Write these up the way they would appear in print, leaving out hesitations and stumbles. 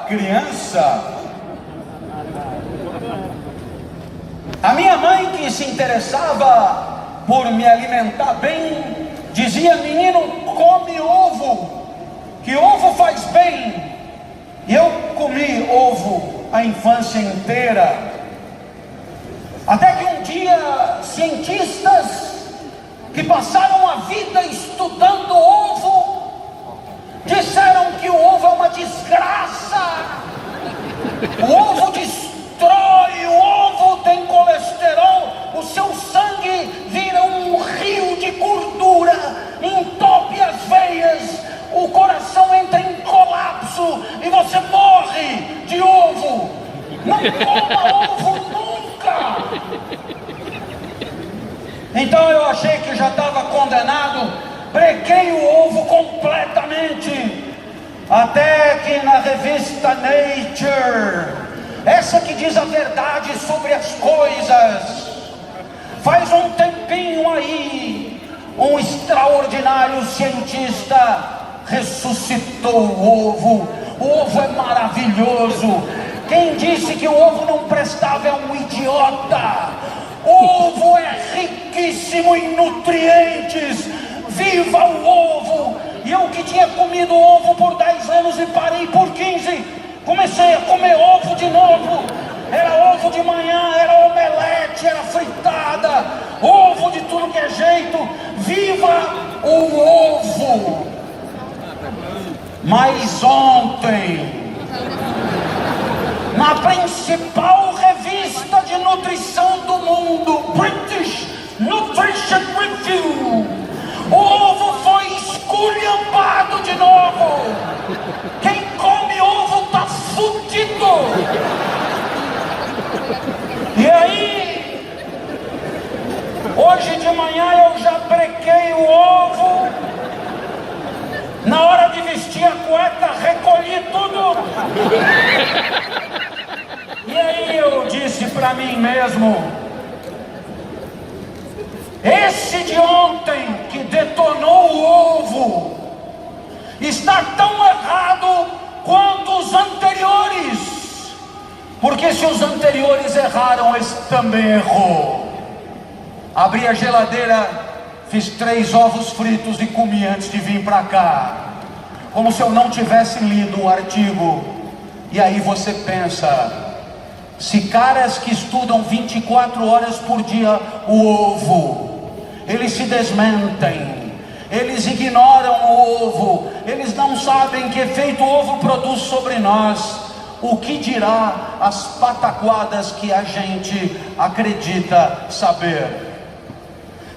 criança, a minha mãe, que se interessava por me alimentar bem, dizia: menino, come ovo, que ovo faz bem. E eu comi ovo a infância inteira, até que um dia cientistas que passaram a vida estudando ovo disseram que o ovo é uma desgraça. O ovo destrói, o ovo tem colesterol, o seu sangue vira um rio de gordura, entope as veias, o coração entra em colapso e você morre de ovo. Não coma ovo nunca. Então eu achei que já estava condenado, brequei o ovo completamente, até que na revista Nature, essa que diz a verdade sobre as coisas, faz um tempinho aí, um extraordinário cientista ressuscitou o ovo. O ovo é maravilhoso. Quem disse que o ovo não prestava é um idiota. O ovo é riquíssimo em nutrientes. Viva o ovo! E eu que tinha comido ovo por 10 anos e parei por 15, comecei a comer ovo de novo. Era ovo de manhã, era omelete, era fritada, ovo de tudo que é jeito. Viva o ovo! Mas ontem, na principal revista de nutrição do mundo, British Nutrition Review, o ovo foi esculhambado de novo. Quem come ovo tá fudido. E aí, hoje de manhã eu já brequei o ovo. Na hora de vestir a cueca, recolhi tudo. E aí eu disse para mim mesmo: esse de ontem que detonou o ovo está tão errado quanto os anteriores, porque se os anteriores erraram, esse também errou. Abri a geladeira, fiz 3 ovos fritos e comi antes de vir para cá, como se eu não tivesse lido o artigo. E aí você pensa, se caras que estudam 24 horas por dia o ovo, eles se desmentem, eles ignoram o ovo, eles não sabem que efeito o ovo produz sobre nós, o que dirá as pataquadas que a gente acredita saber?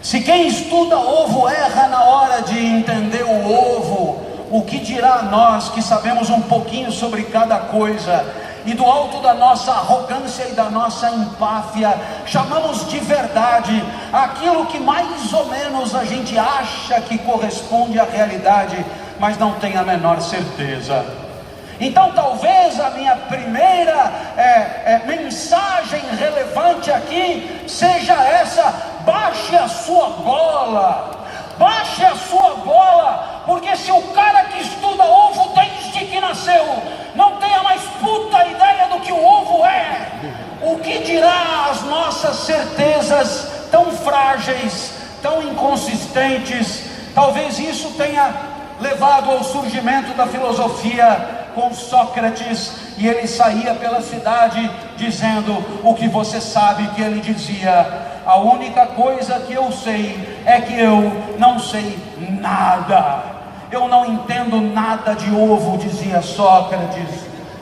Se quem estuda ovo erra na hora de entender o ovo, o que dirá nós que sabemos um pouquinho sobre cada coisa, e do alto da nossa arrogância e da nossa empáfia, chamamos de verdade aquilo que mais ou menos a gente acha que corresponde à realidade, mas não tem a menor certeza. Então talvez a minha primeira mensagem relevante aqui seja essa: baixe a sua bola. Baixe a sua bola, porque se o cara que estuda ovo desde que nasceu não tem a mais puta ideia do que o ovo é, o que dirá as nossas certezas tão frágeis, tão inconsistentes? Talvez isso tenha levado ao surgimento da filosofia com Sócrates, e ele saía pela cidade dizendo o que você sabe que ele dizia: a única coisa que eu sei é que eu não sei nada. Eu não entendo nada de ovo, dizia Sócrates.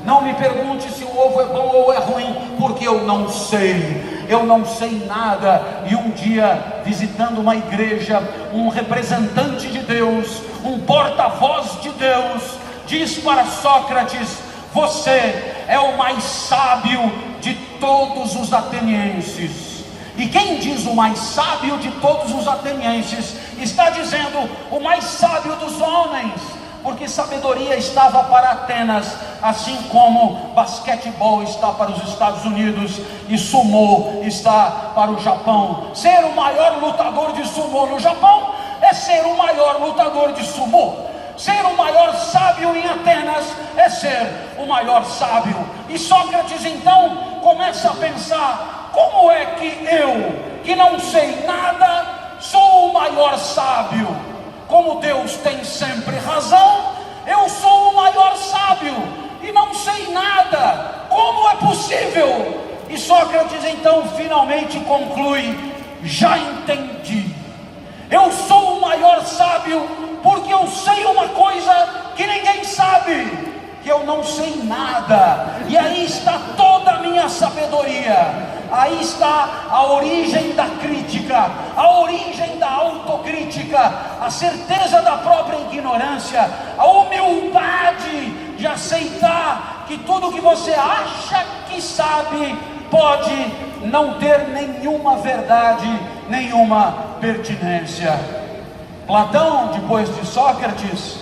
Não me pergunte se o ovo é bom ou é ruim, porque eu não sei. Eu não sei nada. E um dia, visitando uma igreja, um representante de Deus, um porta-voz de Deus, diz para Sócrates: você é o mais sábio de todos os atenienses. E quem diz o mais sábio de todos os atenienses, está dizendo o mais sábio dos homens, porque sabedoria estava para Atenas, assim como basquetebol está para os Estados Unidos e sumô está para o Japão. Ser o maior lutador de sumô no Japão é ser o maior lutador de sumô. Ser o maior sábio em Atenas é ser o maior sábio. E Sócrates então começa a pensar: como é que eu, que não sei nada, sou o maior sábio? Como Deus tem sempre razão, eu sou o maior sábio e não sei nada. Como é possível? E Sócrates então finalmente conclui: já entendi. Eu sou o maior sábio porque eu sei uma coisa que ninguém sabe, que eu não sei nada. E aí está toda a minha sabedoria. Aí está a origem da crítica, a origem da autocrítica, a certeza da própria ignorância, a humildade de aceitar que tudo que você acha que sabe pode não ter nenhuma verdade, nenhuma pertinência. Platão, depois de Sócrates,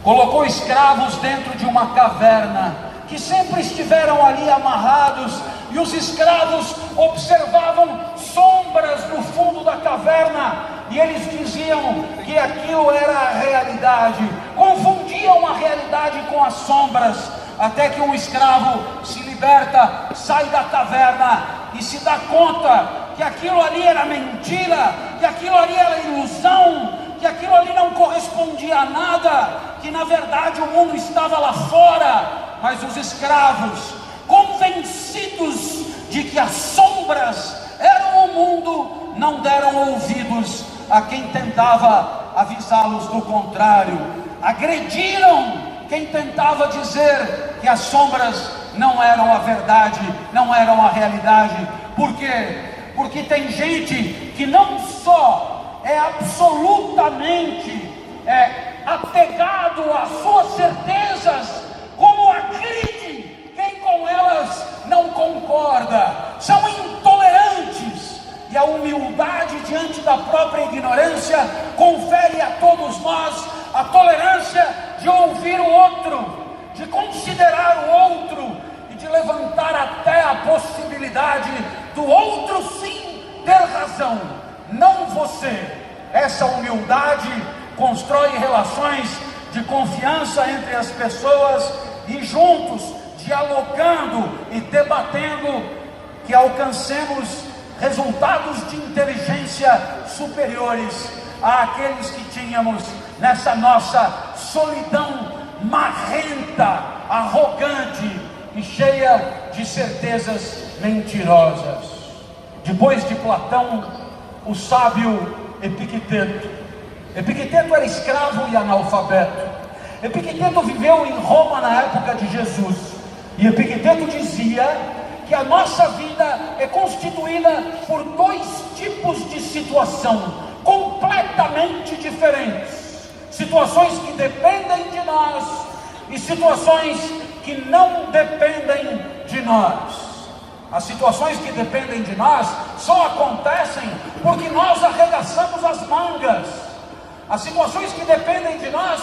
colocou escravos dentro de uma caverna, que sempre estiveram ali amarrados, e os escravos observavam sombras no fundo da caverna, e eles diziam que aquilo era a realidade, confundiam a realidade com as sombras, até que um escravo se liberta, sai da caverna e se dá conta que aquilo ali era mentira, que aquilo ali era ilusão, que aquilo ali não correspondia a nada, que na verdade o mundo estava lá fora. Mas os escravos, convencidos de que as sombras eram o mundo, não deram ouvidos a quem tentava avisá-los do contrário, agrediram quem tentava dizer que as sombras não eram a verdade, não eram a realidade. Por quê? Porque tem gente que não só é absolutamente apegado às suas certezas, como agride quem com elas não concorda. São intolerantes, e a humildade diante da própria ignorância confere a todos nós a tolerância de ouvir o outro, de considerar o outro e de levantar até a possibilidade do outro sim ter razão, não você. Essa humildade constrói relações de confiança entre as pessoas, e juntos, dialogando e debatendo, que alcancemos resultados de inteligência superiores àqueles que tínhamos nessa nossa solidão marrenta, arrogante e cheia de certezas mentirosas. Depois de Platão, o sábio Epicteto. Epicteto era escravo e analfabeto. Epicteto viveu em Roma na época de Jesus, e Epicteto dizia que a nossa vida é constituída por dois tipos de situação completamente diferentes: situações que dependem de nós e situações que não dependem de nós. As situações que dependem de nós só acontecem porque nós arregaçamos as mangas. As situações que dependem de nós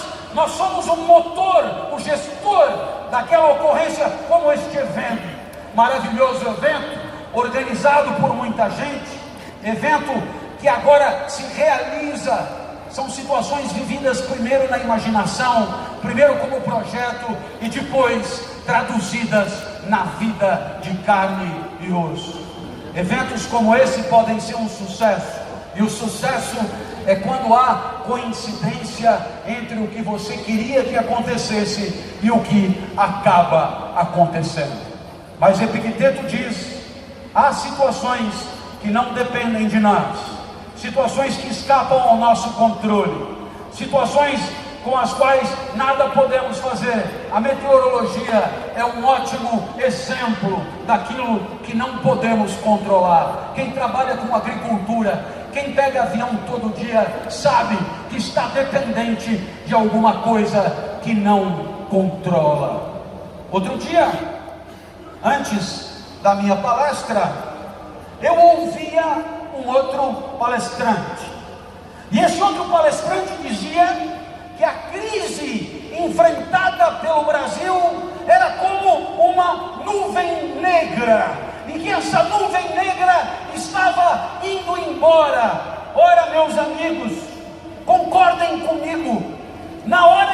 somos o motor, o gestor daquela ocorrência, como este evento, maravilhoso evento, organizado por muita gente, evento que agora se realiza. São situações vividas primeiro na imaginação, primeiro como projeto e depois traduzidas na vida de carne e osso. Eventos como esse podem ser um sucesso, e o sucesso é quando há coincidência entre o que você queria que acontecesse e o que acaba acontecendo. Mas Epicteto diz: há situações que não dependem de nós, situações que escapam ao nosso controle, situações com as quais nada podemos fazer. A meteorologia é um ótimo exemplo daquilo que não podemos controlar. Quem trabalha com agricultura, quem pega avião todo dia, sabe que está dependente de alguma coisa que não controla. Outro dia, antes da minha palestra, eu ouvia um outro palestrante, e esse outro palestrante dizia que a crise enfrentada pelo Brasil era como uma nuvem negra, e que essa nuvem negra estava indo embora. Ora, meus amigos, concordem comigo, na hora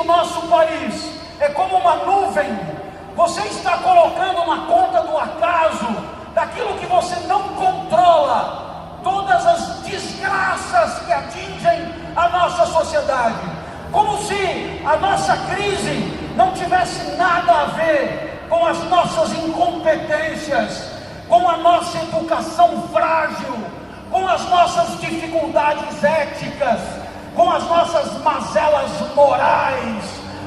no nosso país é como uma nuvem. Você está colocando na conta do acaso, daquilo que você não controla, todas as desgraças que atingem a nossa sociedade, como se a nossa crise não tivesse nada a ver com as nossas incompetências, com a nossa educação frágil, com as nossas dificuldades éticas, com as nossas mazelas morais,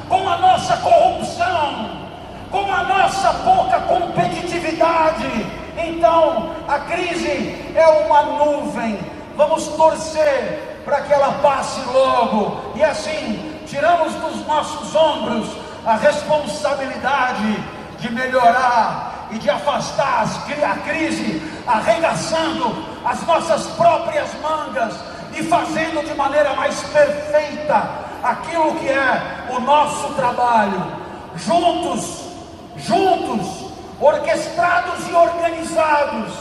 com a nossa corrupção, com a nossa pouca competitividade. Então a crise é uma nuvem. Vamos torcer para que ela passe logo, e assim tiramos dos nossos ombros a responsabilidade de melhorar e de afastar a crise, arregaçando as nossas próprias mangas e fazendo de maneira mais perfeita aquilo que é o nosso trabalho, juntos, orquestrados e organizados,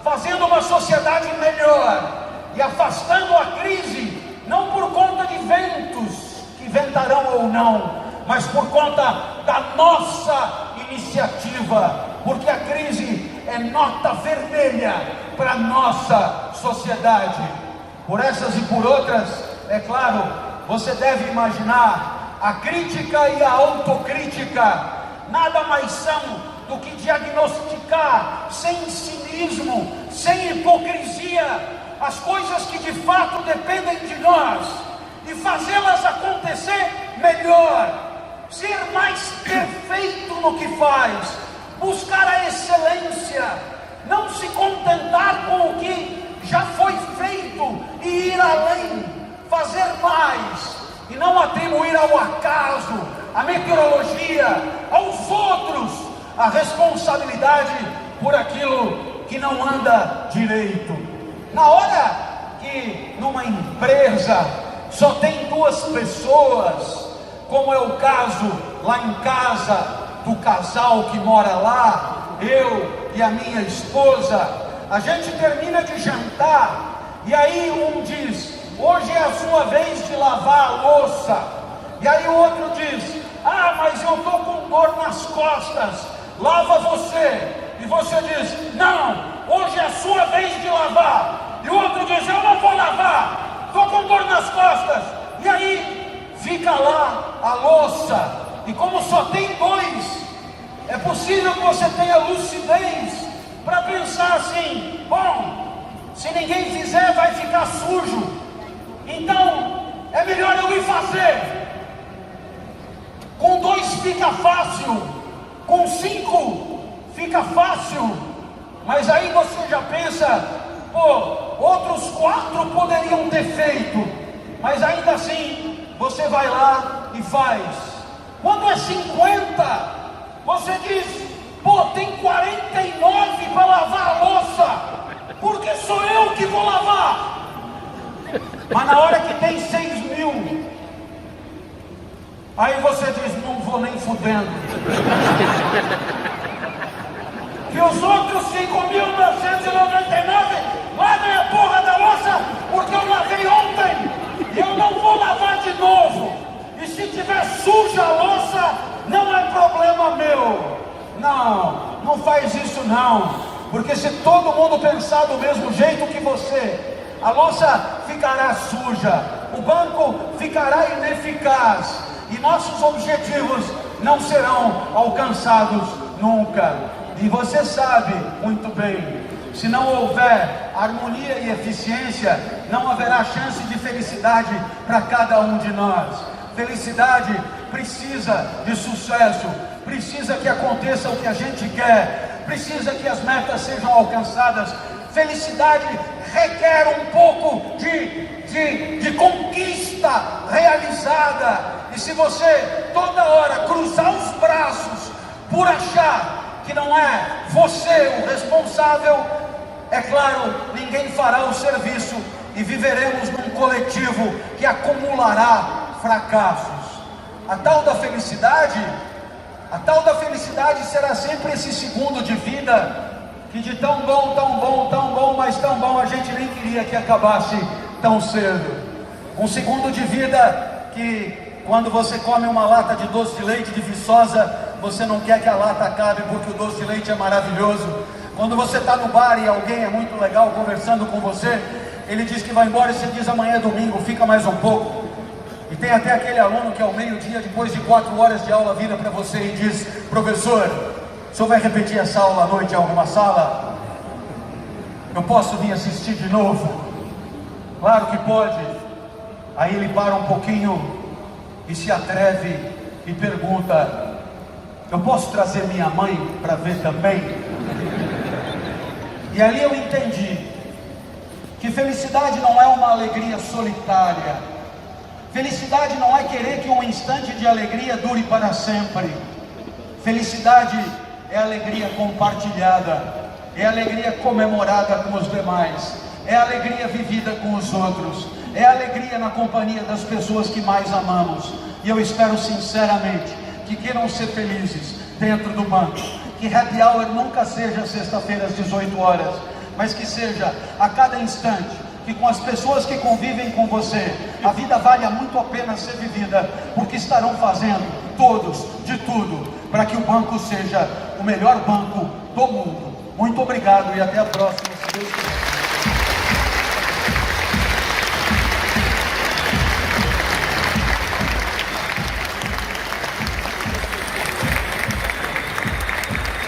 fazendo uma sociedade melhor e afastando a crise, não por conta de ventos que ventarão ou não, mas por conta da nossa iniciativa, porque a crise é nota vermelha para a nossa sociedade. Por essas e por outras, é claro, você deve imaginar, a crítica e a autocrítica nada mais são do que diagnosticar sem cinismo, sem hipocrisia, as coisas que de fato dependem de nós e fazê-las acontecer melhor, ser mais perfeito no que faz, buscar a excelência, não se contentar com o que já foi feito e ir além, fazer mais e não atribuir ao acaso, à meteorologia, aos outros a responsabilidade por aquilo que não anda direito. Na hora que numa empresa só tem duas pessoas, como é o caso lá em casa do casal que mora lá, eu e a minha esposa, a gente termina de jantar e aí um diz: hoje é a sua vez de lavar a louça. E aí o outro diz: ah, mas eu estou com dor nas costas, lava você. E você diz: não, hoje é a sua vez de lavar. E o outro diz: eu não vou lavar, estou com dor nas costas. E aí fica lá a louça. E como só tem dois, é possível que você tenha lucidez para pensar assim: bom, se ninguém fizer vai ficar sujo, então é melhor eu ir fazer. Com dois fica fácil, com 5 fica fácil, mas aí você já pensa: pô, outros 4 poderiam ter feito, mas ainda assim você vai lá e faz. Quando é 50, você diz: pô, tem 49 para lavar a louça, porque sou eu que vou lavar. Mas na hora que tem 6.000, aí você diz: não vou nem fudendo. E os outros 5.999 lavem a porra da louça, porque eu lavei ontem e eu não vou lavar de novo. E se tiver suja a louça, não é problema meu. Não, não faz isso não, porque se todo mundo pensar do mesmo jeito que você, a louça ficará suja, o banco ficará ineficaz e nossos objetivos não serão alcançados nunca. E você sabe muito bem, se não houver harmonia e eficiência, não haverá chance de felicidade para cada um de nós. Felicidade precisa de sucesso, precisa que aconteça o que a gente quer, precisa que as metas sejam alcançadas. Felicidade requer um pouco de conquista realizada. E se você toda hora cruzar os braços por achar que não é você o responsável, é claro, ninguém fará o serviço e viveremos num coletivo que acumulará fracassos. A tal da felicidade será sempre esse segundo de vida que de tão bom, mas tão bom a gente nem queria que acabasse tão cedo. Um segundo de vida que Quando você come uma lata de doce de leite de Viçosa, você não quer que a lata acabe porque o doce de leite é maravilhoso. Quando você está no bar e alguém é muito legal conversando com você, ele diz que vai embora e você diz amanhã é domingo, fica mais um pouco. E tem até aquele aluno que ao meio-dia, depois de 4 horas de aula, vira para você e diz: professor, o senhor vai repetir essa aula à noite em alguma sala? Eu posso vir assistir de novo? Claro que pode. Aí ele para um pouquinho e se atreve e pergunta: eu posso trazer minha mãe para ver também? E ali eu entendi que felicidade não é uma alegria solitária. Felicidade não é querer que um instante de alegria dure para sempre. Felicidade é alegria compartilhada, é alegria comemorada com os demais, é alegria vivida com os outros, é alegria na companhia das pessoas que mais amamos. E eu espero sinceramente que queiram ser felizes dentro do banco, que happy hour nunca seja sexta-feira às 18 horas, mas que seja a cada instante, que com as pessoas que convivem com você, a vida vale muito a pena ser vivida, porque estarão fazendo todos de tudo para que o banco seja o melhor banco do mundo. Muito obrigado e até a próxima, se Deus quiser.